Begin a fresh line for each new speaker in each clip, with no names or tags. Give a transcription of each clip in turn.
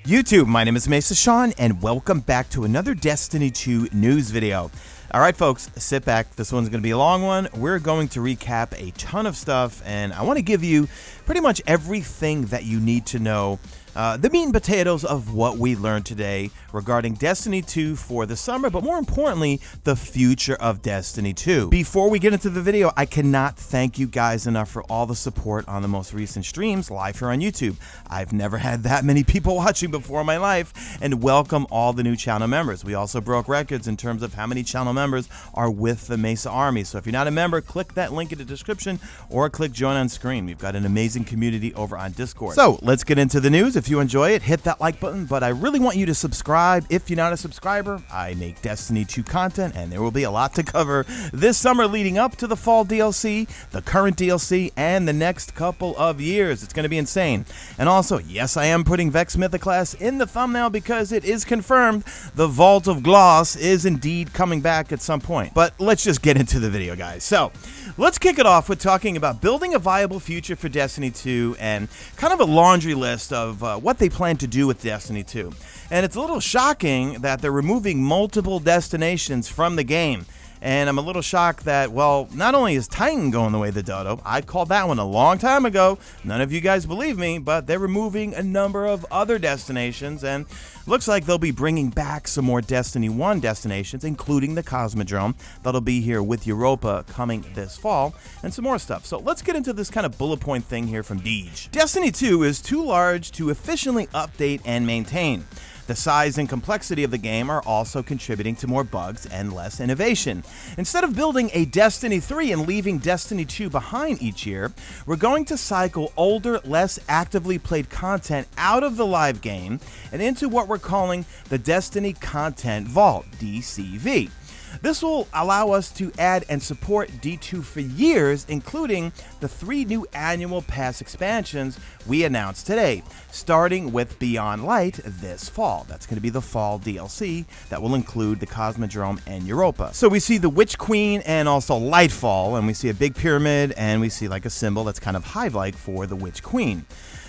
YouTube, my name is Mesa Sean, and welcome back to another Destiny 2 news video. Alright folks, sit back, this one's going to be a long one. We're going to recap a ton of stuff, and I want to give you pretty much everything that you need to know. The meat and potatoes of what we learned today regarding Destiny 2 for the summer, but more importantly, the future of Destiny 2. Before we get into the video, I cannot thank you guys enough for all the support on the most recent streams live here on YouTube. I've never had that many people watching before in my life, and welcome all the new channel members. We also broke records in terms of how many channel members are with the Mesa Army. So if you're not a member, click that link in the description or click join on screen. We've got an amazing community over on Discord. So let's get into the news. If you enjoy it, hit that like button, but I really want you to subscribe. If you're not a subscriber, I make Destiny 2 content, and there will be a lot to cover this summer leading up to the fall DLC, the current DLC, and the next couple of years. It's going to be insane. And also, yes, I am putting Vex Mythoclast in the thumbnail because it is confirmed the Vault of Gloss is indeed coming back at some point. But let's just get into the video, guys. So let's kick it off with talking about building a viable future for Destiny 2 and kind of a laundry list of what they plan to do with Destiny 2. And it's a little shocking that they're removing multiple destinations from the game. And I'm a little shocked that, well, not only is Titan going the way of the dodo, I called that one a long time ago. None of you guys believe me, but they're removing a number of other destinations, and looks like they'll be bringing back some more Destiny 1 destinations, including the Cosmodrome. That'll be here with Europa coming this fall, and some more stuff. So let's get into this kind of bullet point thing here from Deej. Destiny 2 is too large to efficiently update and maintain. The size and complexity of the game are also contributing to more bugs and less innovation. Instead of building a Destiny 3 and leaving Destiny 2 behind each year, we're going to cycle older, less actively played content out of the live game and into what we're calling the Destiny Content Vault, DCV. This will allow us to add and support D2 for years, including the 3 new annual pass expansions we announced today, starting with Beyond Light this fall. That's going to be the fall DLC that will include the Cosmodrome and Europa. So we see the Witch Queen and also Lightfall, and we see a big pyramid, and we see like a symbol that's kind of hive-like for the Witch Queen.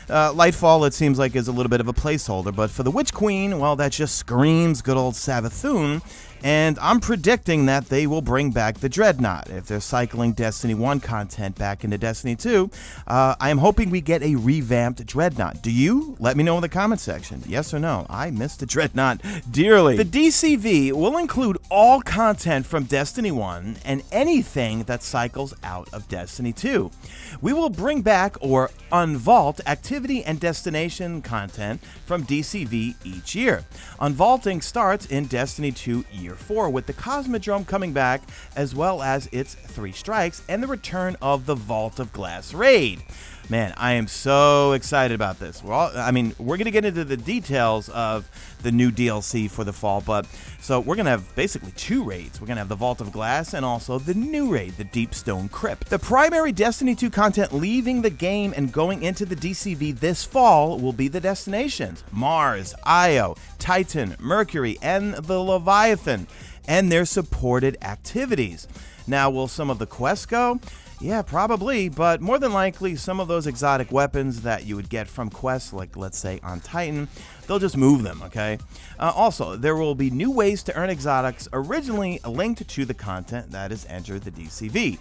Lightfall, it seems like, is a little bit of a placeholder, but for the Witch Queen, well, that just screams good old Savathun, and I'm predicting that they will bring back the Dreadnought. If they're cycling Destiny 1 content back into Destiny 2, I am hoping we get a revamped Dreadnought. Do you? Let me know in the comment section. Yes or no? I miss the Dreadnought dearly. The DCV will include all content from Destiny 1 and anything that cycles out of Destiny 2. We will bring back or unvault activity and destination content from DCV each year. Unvaulting starts in Destiny 2 Year 4 with the Cosmodrome coming back, as well as its 3 strikes and the return of the Vault of Glass raid. Man, I am so excited about this. We're going to get into the details of the new DLC for the fall, but so we're going to have basically 2 raids. We're going to have the Vault of Glass and also the new raid, the Deep Stone Crypt. The primary Destiny 2 content leaving the game and going into the DCV this fall will be the destinations: Mars, Io, Titan, Mercury, and the Leviathan, and their supported activities. Now, will some of the quests go? Yeah, probably, but more than likely some of those exotic weapons that you would get from quests, like let's say on Titan, they'll just move them, okay? Also, there will be new ways to earn exotics originally linked to the content that has entered the DCV.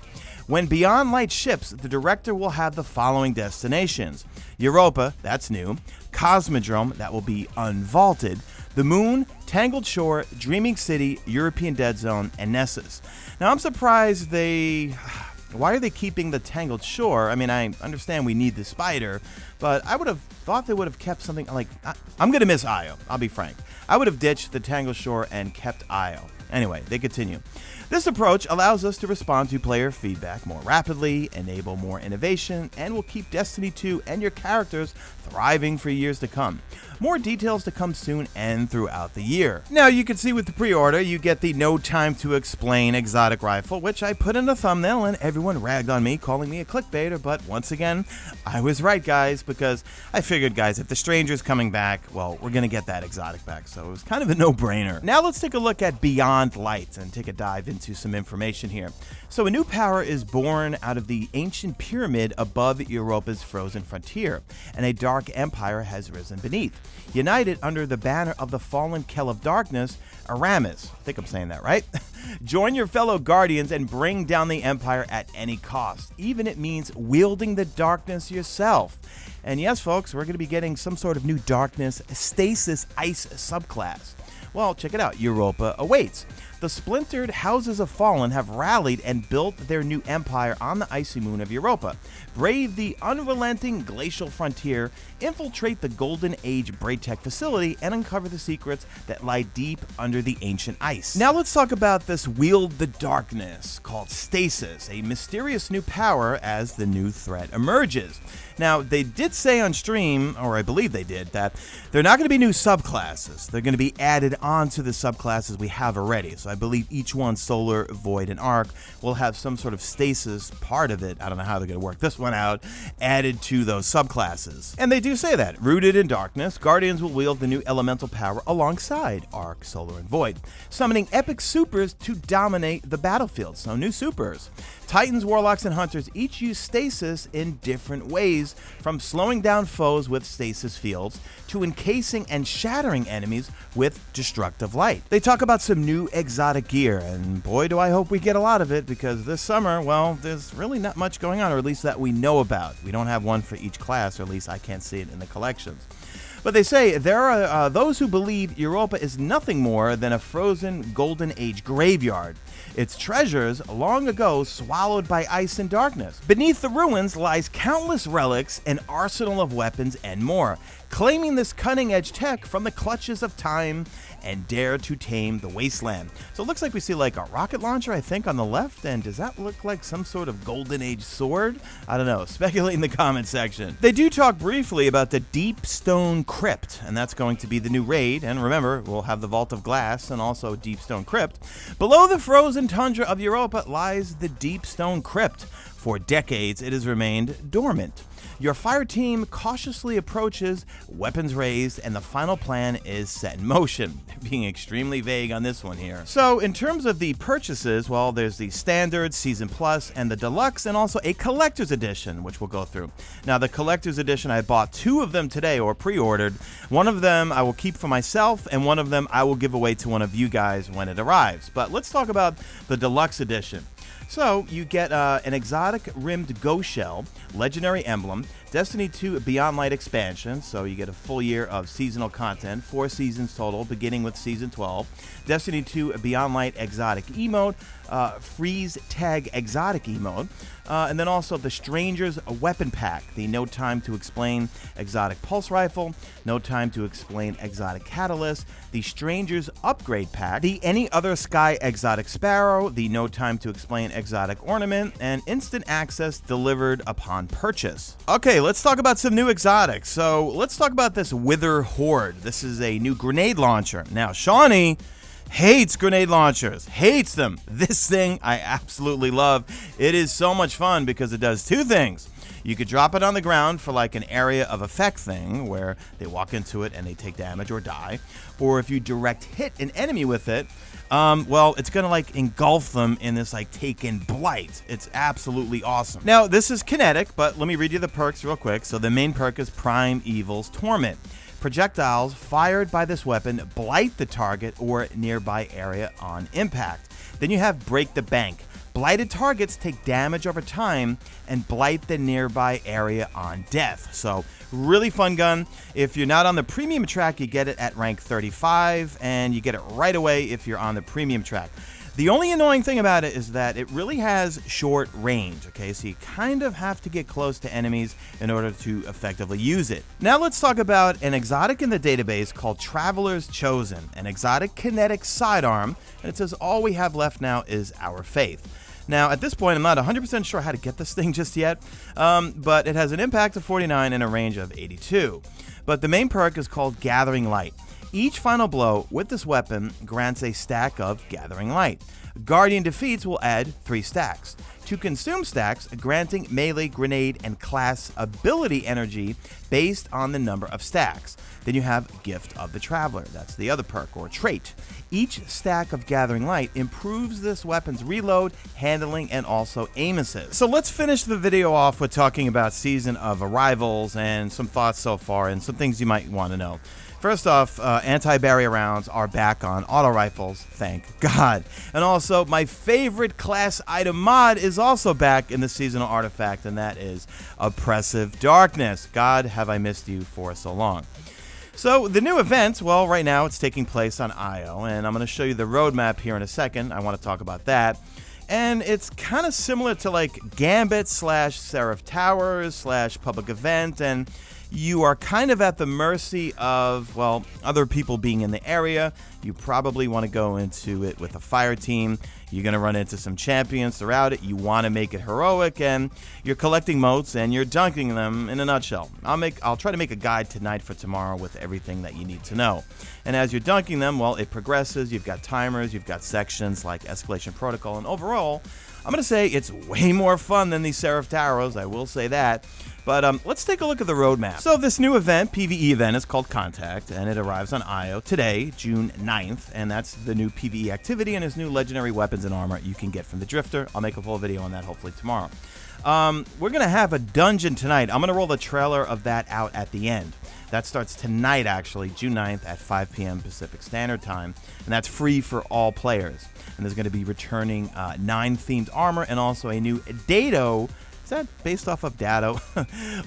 When Beyond Light ships, the director will have the following destinations: Europa, that's new; Cosmodrome, that will be unvaulted; the Moon, Tangled Shore, Dreaming City, European Dead Zone, and Nessus. Now, I'm surprised why are they keeping the Tangled Shore? I mean, I understand we need the spider, but I would have thought they would have kept something like... I'm going to miss Io, I'll be frank. I would have ditched the Tangled Shore and kept Io. Anyway, they continue. This approach allows us to respond to player feedback more rapidly, enable more innovation, and will keep Destiny 2 and your characters thriving for years to come. More details to come soon and throughout the year. Now, you can see with the pre-order, you get the No Time to Explain exotic rifle, which I put in the thumbnail and everyone ragged on me, calling me a clickbaiter, but once again, I was right, guys, because I figured, guys, if the Stranger's coming back, well, we're gonna get that exotic back, so it was kind of a no-brainer. Now let's take a look at Beyond Light and take a dive into into some information here. So a new power is born out of the ancient pyramid above Europa's frozen frontier, and a dark empire has risen beneath. United under the banner of the fallen Kell of Darkness, Aramis. I think I'm saying that right. Join your fellow guardians and bring down the empire at any cost, even if it means wielding the darkness yourself. And yes, folks, we're going to be getting some sort of new darkness Stasis ice subclass. Well, check it out. Europa awaits. The splintered Houses of Fallen have rallied and built their new empire on the icy moon of Europa. Brave the unrelenting glacial frontier, infiltrate the Golden Age Braitech facility, and uncover the secrets that lie deep under the ancient ice. Now let's talk about this Wield the Darkness called Stasis, a mysterious new power as the new threat emerges. Now, they did say on stream, or I believe they did, that they're not going to be new subclasses. They're going to be added on to the subclasses we have already. So I believe each one, Solar, Void, and Arc, will have some sort of stasis part of it. I don't know how they're going to work this one out, added to those subclasses. And they do say that. Rooted in darkness, Guardians will wield the new elemental power alongside Arc, Solar, and Void, summoning epic supers to dominate the battlefield. So new supers. Titans, Warlocks, and Hunters each use stasis in different ways, from slowing down foes with stasis fields to encasing and shattering enemies with destructive light. They talk about some new exotic gear, and boy do I hope we get a lot of it, because this summer, well, there's really not much going on, or at least that we know about. We don't have one for each class, or at least I can't see it in the collections. But they say there are those who believe Europa is nothing more than a frozen Golden Age graveyard, its treasures long ago swallowed by ice and darkness. Beneath the ruins lies countless relics, an arsenal of weapons, and more, claiming this cutting-edge tech from the clutches of time and dare to tame the wasteland. So it looks like we see like a rocket launcher, I think, on the left, and does that look like some sort of Golden Age sword? I don't know, speculate in the comment section. They do talk briefly about the Deep Stone Crypt, and that's going to be the new raid, and remember, we'll have the Vault of Glass and also Deep Stone Crypt. Below the frozen tundra of Europa lies the Deep Stone Crypt. For decades, it has remained dormant. Your fire team cautiously approaches, weapons raised, and the final plan is set in motion. Being extremely vague on this one here. So in terms of the purchases, well, there's the Standard, Season Plus, and the Deluxe, and also a Collector's Edition, which we'll go through. Now, the Collector's Edition, I bought 2 of them today, or pre-ordered. One of them I will keep for myself, and one of them I will give away to one of you guys when it arrives. But let's talk about the Deluxe Edition. So you get an exotic rimmed ghost shell, legendary emblem, Destiny 2 Beyond Light expansion, so you get a full year of seasonal content, 4 seasons total, beginning with Season 12, Destiny 2 Beyond Light exotic emote, freeze tag exotic emote, and then also the Stranger's Weapon Pack, the No Time to Explain exotic pulse rifle, No Time to Explain exotic catalyst, the Stranger's Upgrade Pack, the Any Other Sky exotic sparrow, the No Time to Explain exotic ornament, and instant access delivered upon purchase. Okay, let's talk about some new exotics. So let's talk about this Wither Horde. This is a new grenade launcher. Now, Shawnee hates grenade launchers, hates them. This thing I absolutely love. It is so much fun because it does 2 things. You could drop it on the ground for like an area of effect thing where they walk into it and they take damage or die. Or if you direct hit an enemy with it, well, it's gonna like engulf them in this like Taken Blight. It's absolutely awesome. Now, this is kinetic, but let me read you the perks real quick. So the main perk is Prime Evil's Torment. Projectiles fired by this weapon blight the target or nearby area on impact. Then you have Break the Bank. Blighted targets take damage over time and blight the nearby area on death. So really fun gun. If you're not on the premium track, you get it at rank 35, and you get it right away if you're on the premium track. The only annoying thing about it is that it really has short range, okay? So you kind of have to get close to enemies in order to effectively use it. Now let's talk about an exotic in the database called Traveler's Chosen, an exotic kinetic sidearm, and it says all we have left now is our faith. Now, at this point, I'm not 100% sure how to get this thing just yet, but it has an impact of 49 and a range of 82. But the main perk is called Gathering Light. Each final blow with this weapon grants a stack of Gathering Light. Guardian defeats will add 3 stacks. To consume stacks, granting melee, grenade, and class ability energy based on the number of stacks. Then you have Gift of the Traveler. That's the other perk or trait. Each stack of Gathering Light improves this weapon's reload, handling, and also aim assist. So let's finish the video off with talking about Season of Arrivals and some thoughts so far and some things you might want to know. First off, anti-barrier rounds are back on auto rifles, thank God. And also, my favorite class item mod is also back in the seasonal artifact, and that is Oppressive Darkness. God, have I missed you for so long. So the new event, well, right now it's taking place on IO, and I'm going to show you the roadmap here in a second. I want to talk about that. And it's kind of similar to like Gambit / Seraph Towers / public event, and you are kind of at the mercy of, well, other people being in the area. You probably want to go into it with a fire team. You're going to run into some champions throughout it. You want to make it heroic, and you're collecting motes and you're dunking them in a nutshell. I'll try to make a guide tonight for tomorrow with everything that you need to know. And as you're dunking them, well, it progresses. You've got timers, you've got sections like Escalation Protocol, and overall, I'm going to say it's way more fun than these Seraph Towers, I will say that. But let's take a look at the roadmap. So this new event, PvE event, is called Contact, and it arrives on IO today, June 9th, and that's the new PvE activity and his new legendary weapons and armor you can get from the Drifter. I'll make a full video on that hopefully tomorrow. We're going to have a dungeon tonight. I'm going to roll the trailer of that out at the end. That starts tonight, actually, June 9th at 5 p.m. Pacific Standard Time, and that's free for all players. And there's going to be returning 9 themed armor and also a new Dado. Is that based off of Dado?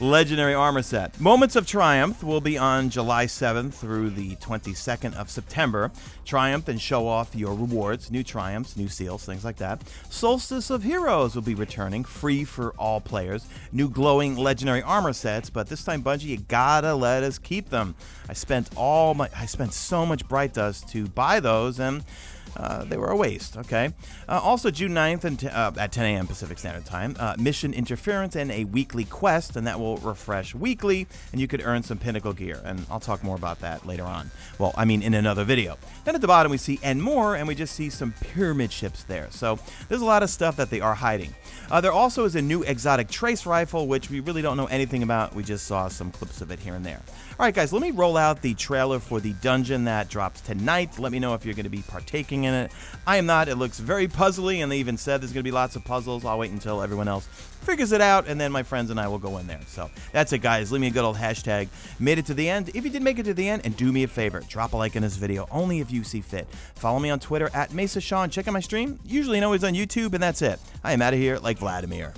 Legendary armor set. Moments of Triumph will be on July 7th through the 22nd of September. Triumph and show off your rewards, new triumphs, new seals, things like that. Solstice of Heroes will be returning, free for all players. New glowing legendary armor sets, but this time Bungie, you gotta let us keep them. I spent so much Bright Dust to buy those, and they were a waste, okay? Also, June 9th at 10 a.m. Pacific Standard Time, Mission Interference and a weekly quest, and that will refresh weekly, and you could earn some Pinnacle gear, and I'll talk more about that later on. Well, I mean, in another video. Then at the bottom, we see and more, and we just see some pyramid ships there. So there's a lot of stuff that they are hiding. There also is a new exotic trace rifle, which we really don't know anything about. We just saw some clips of it here and there. All right, guys, let me roll out the trailer for the dungeon that drops tonight. Let me know if you're going to be partaking in it. I am not. It looks very puzzly, and they even said there's going to be lots of puzzles. I'll wait until everyone else figures it out, and then my friends and I will go in there. So that's it, guys. Leave me a good old hashtag. Made it to the end. If you did make it to the end, and do me a favor, drop a like in this video, only if you see fit. Follow me on Twitter at Mesa Sean. Check out my stream. Usually always on YouTube, and that's it. I am out of here like Vladimir.